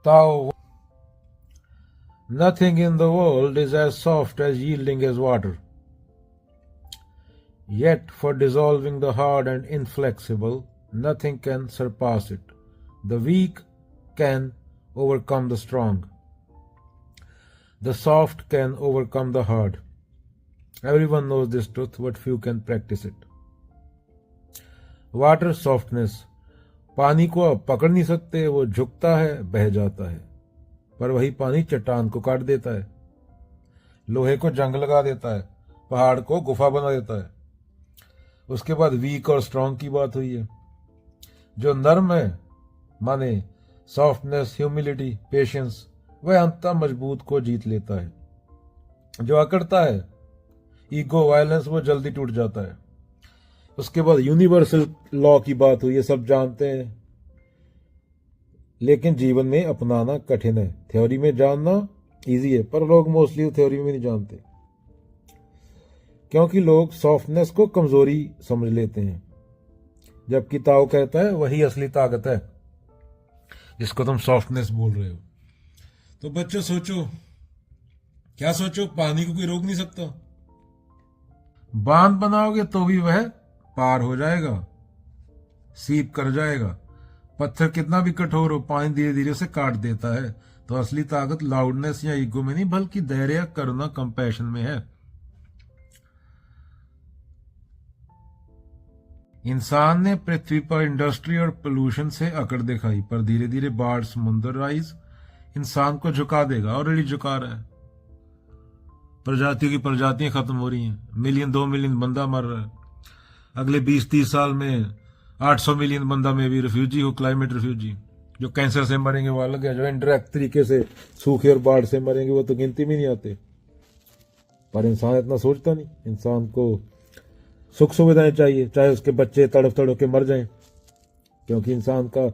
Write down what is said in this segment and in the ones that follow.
Tao. Nothing in the world is as soft as yielding as water. Yet, for dissolving the hard and inflexible, nothing can surpass it. The weak can overcome the strong. The soft can overcome the hard. Everyone knows this truth, but few can practice it. Water softness. पानी को आप पकड़ नहीं सकते, वो झुकता है, बह जाता है, पर वही पानी चट्टान को काट देता है, लोहे को जंग लगा देता है, पहाड़ को गुफा बना देता है। उसके बाद वीक और स्ट्रांग की बात हुई है। जो नर्म है माने सॉफ्टनेस, ह्यूमिलिटी, पेशेंस, वह अंततः मजबूत को जीत लेता है। जो अकड़ता है, ईगो, वायलेंस, वो जल्दी टूट जाता है। उसके बाद यूनिवर्सल लॉ की बात हुई है, सब जानते हैं, लेकिन जीवन में अपनाना कठिन है। थ्योरी में जानना इजी है, पर लोग मोस्टली थ्योरी में नहीं जानते, क्योंकि लोग सॉफ्टनेस को कमजोरी समझ लेते हैं, जबकि ताओ कहता है वही असली ताकत है जिसको तुम सॉफ्टनेस बोल रहे हो। तो बच्चों सोचो, क्या सोचो, पानी को कोई रोक नहीं सकता। बांध बनाओगे तो भी वह पार हो जाएगा, सीप कर जाएगा। पत्थर कितना भी कठोर हो, पानी धीरे धीरे उसे काट देता है। तो असली ताकत लाउडनेस या ईगो में नहीं, बल्कि धैर्य, करुणा, कंपैशन में है। इंसान ने पृथ्वी पर इंडस्ट्री और पोल्यूशन से अकड़ दिखाई, पर धीरे धीरे बाढ़, समुद्र, राइज इंसान को झुका देगा। ऑलरेडी झुका रहा है। प्रजातियों की प्रजातियां खत्म हो रही हैं, मिलियन 2 मिलियन बंदा मर रहा है। अगले 20-30 साल में 800 मिलियन बंदा में भी रिफ्यूजी हो, क्लाइमेट रिफ्यूजी। जो कैंसर से मरेंगे वो अलग है, जो इनडायरेक्ट तरीके से सूखे और बाढ़ से मरेंगे वो तो गिनती में नहीं आते। पर इंसान इतना सोचता नहीं। इंसान को सुख सुविधाएं चाहिए, चाहे उसके बच्चे तड़प तड़प के मर जाएं, क्योंकि इंसान का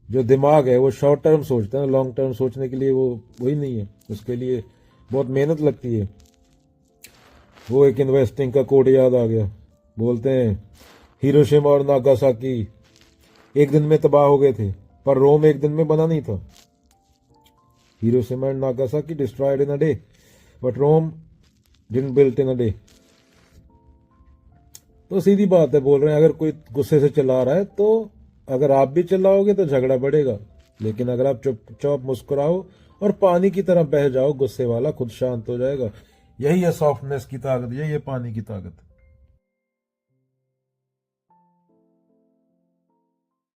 जो दिमाग है वो शॉर्ट टर्म सोचता है, लॉन्ग टर्म सोचने के लिए वो वही नहीं है। उसके लिए बहुत मेहनत लगती है। वो एक इन्वेस्टिंग का कोड याद आ गया, बोलते हैं हिरोशिमा और नागासाकी एक दिन में तबाह हो गए थे, पर रोम एक दिन में बना नहीं था। Hiroshima and Nagasaki destroyed in a day, but Rome didn't built in a day. तो सीधी बात है, बोल रहे हैं अगर कोई गुस्से से चिल्ला रहा है तो अगर आप भी चिल्लाओगे तो झगड़ा बढ़ेगा, लेकिन अगर आप चुपचाप मुस्कुराओ और पानी की तरह बह जाओ, गुस्से वाला खुद शांत हो जाएगा। यही है सॉफ्टनेस की ताकत, यही है पानी की ताकत।